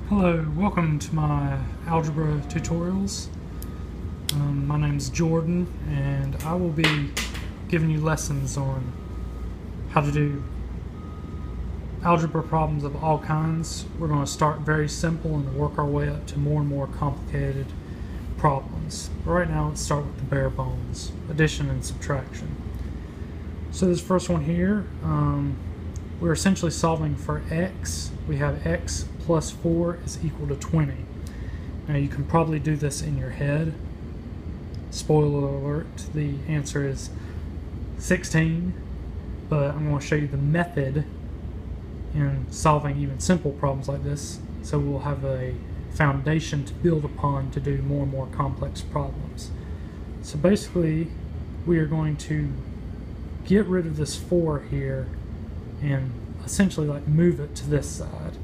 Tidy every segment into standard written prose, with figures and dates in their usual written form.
Hello, welcome to my algebra tutorials. My name's Jordan and I will be giving you lessons on how to do algebra problems of all kinds. We're going to start very simple and work our way up to more and more complicated problems. But right now let's start with the bare bones, addition and subtraction. So this first one here, we're essentially solving for x. We have x plus 4 is equal to 20. Now you can probably do this in your head. Spoiler alert, the answer is 16, but I'm going to show you the method in solving even simple problems like this, so we'll have a foundation to build upon to do more and more complex problems. So basically we are going to get rid of this 4 here and essentially like move it to this side.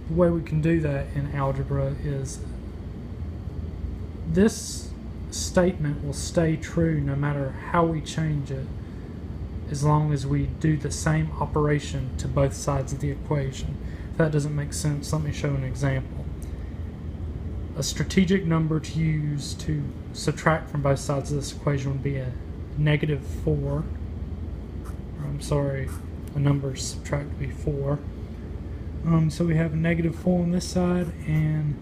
The way we can do that in algebra is this statement will stay true no matter how we change it, as long as we do the same operation to both sides of the equation. If that doesn't make sense, let me show an example. A strategic number to use to subtract from both sides of this equation would be a negative 4. I'm sorry, a number to subtract would be 4. So we have a negative 4 on this side and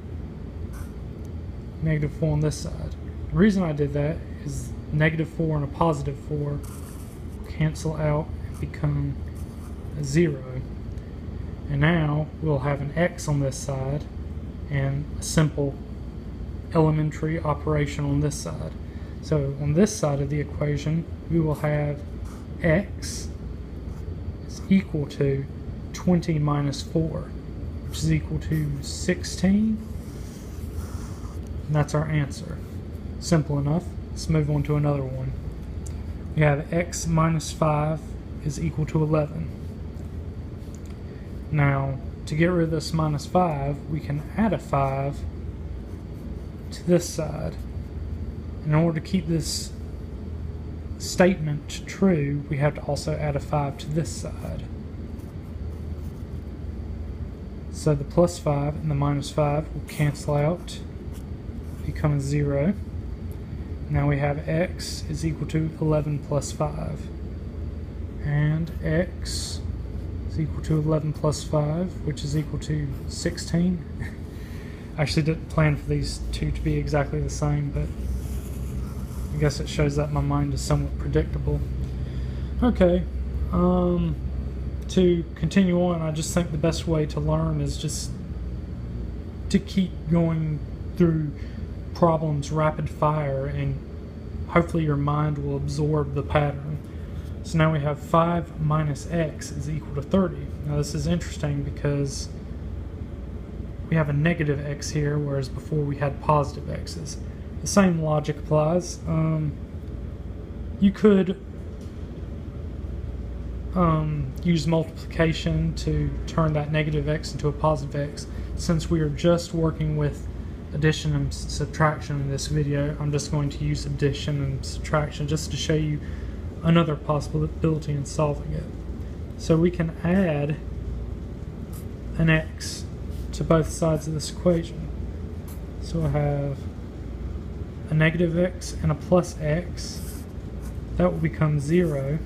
negative 4 on this side. The reason I did that is negative 4 and a positive 4 cancel out and become a 0. And now we'll have an x on this side and a simple elementary operation on this side. So on this side of the equation we will have x is equal to 20 minus 4, which is equal to 16. And that's our answer. Simple enough. Let's move on to another one. We have x minus 5 is equal to 11. Now, to get rid of this minus 5, we can add a 5 to this side. In order to keep this statement true, we have to also add a 5 to this side. So the plus 5 and the minus 5 will cancel out, become a 0. Now we have x is equal to 11 plus 5. And x is equal to 11 plus 5, which is equal to 16. I actually didn't plan for these two to be exactly the same, but I guess it shows that my mind is somewhat predictable. Okay, to continue on, I just think the best way to learn is just to keep going through problems rapid fire, and hopefully your mind will absorb the pattern. So now we have 5 minus x is equal to 30. Now this is interesting because we have a negative x here, whereas before we had positive x's. The same logic applies. You could use multiplication to turn that negative x into a positive x. Since we are just working with addition and subtraction in this video, I'm just going to use addition and subtraction just to show you another possibility in solving it. So we can add an x to both sides of this equation. So we'll have a negative x and a plus x. That will become 0.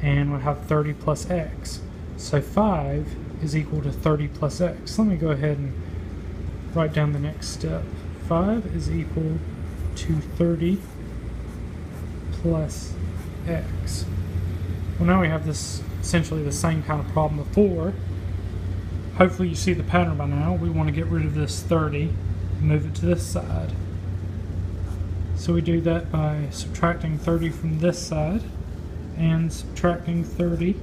And we'll have 30 plus x. So 5 is equal to 30 plus x. Let me go ahead and write down the next step. 5 is equal to 30 plus x. Well, now we have this essentially the same kind of problem before. Hopefully you see the pattern by now. We want to get rid of this 30 and move it to this side. So we do that by subtracting 30 from this side and subtracting 30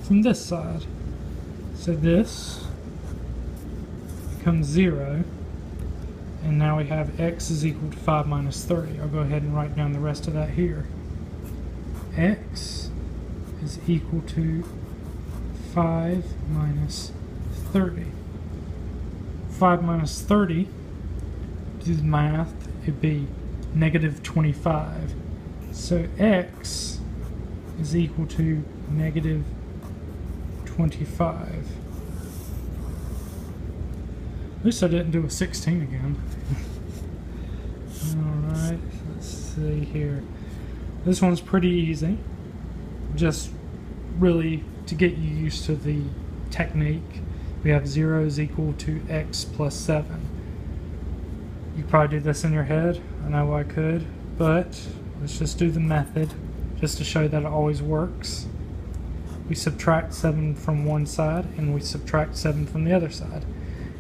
from this side. So this becomes 0, and now we have x is equal to 5 minus 30. I'll go ahead and write down the rest of that here. X is equal to 5 minus 30. 5 minus 30, do the math, it'd be negative 25. So x is equal to negative 25. At least I didn't do a 16 again. Alright, let's see here. This one's pretty easy. Just really to get you used to the technique. We have 0 is equal to x plus 7. You probably do this in your head. I know I could, but let's just do the method just to show that it always works. We subtract 7 from one side and we subtract 7 from the other side.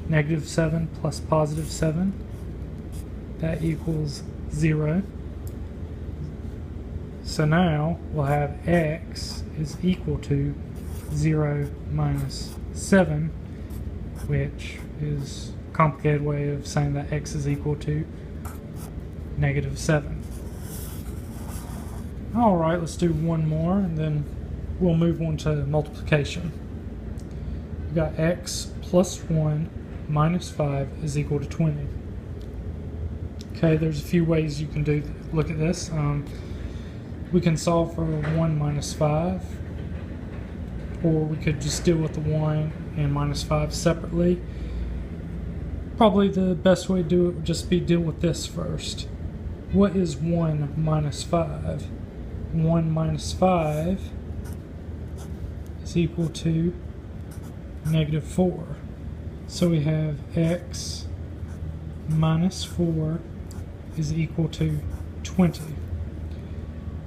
Negative 7 plus positive 7, that equals 0. So now we'll have x is equal to 0 minus 7, which is a complicated way of saying that x is equal to negative 7. Alright, let's do one more and then we'll move on to multiplication. We've got x plus 1 minus 5 is equal to 20. Okay, there's a few ways you can look at this. We can solve for 1 minus 5, or we could just deal with the 1 and minus 5 separately. Probably the best way to do it would just be deal with this first. What is 1 minus 5? 1 minus 5 is equal to negative 4. So we have x minus 4 is equal to 20.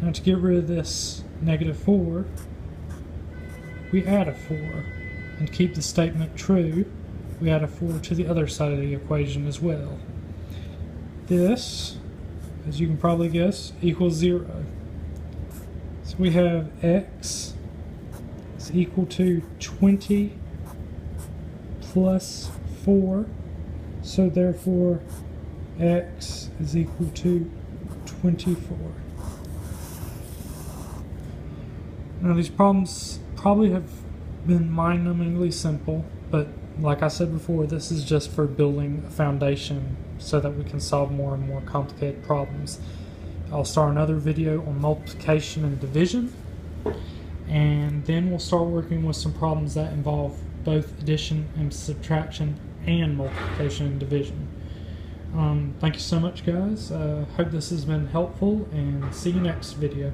Now to get rid of this negative 4, we add a 4. And keep the statement true, we add a 4 to the other side of the equation as well. This, as you can probably guess, equals 0. So we have x is equal to 20 plus 4. So therefore, x is equal to 24. Now these problems probably have been mind-numbingly simple, but like I said before, this is just for building a foundation so that we can solve more and more complicated problems. I'll start another video on multiplication and division, and then we'll start working with some problems that involve both addition and subtraction and multiplication and division. Thank you so much, guys. Hope this has been helpful, and see you next video.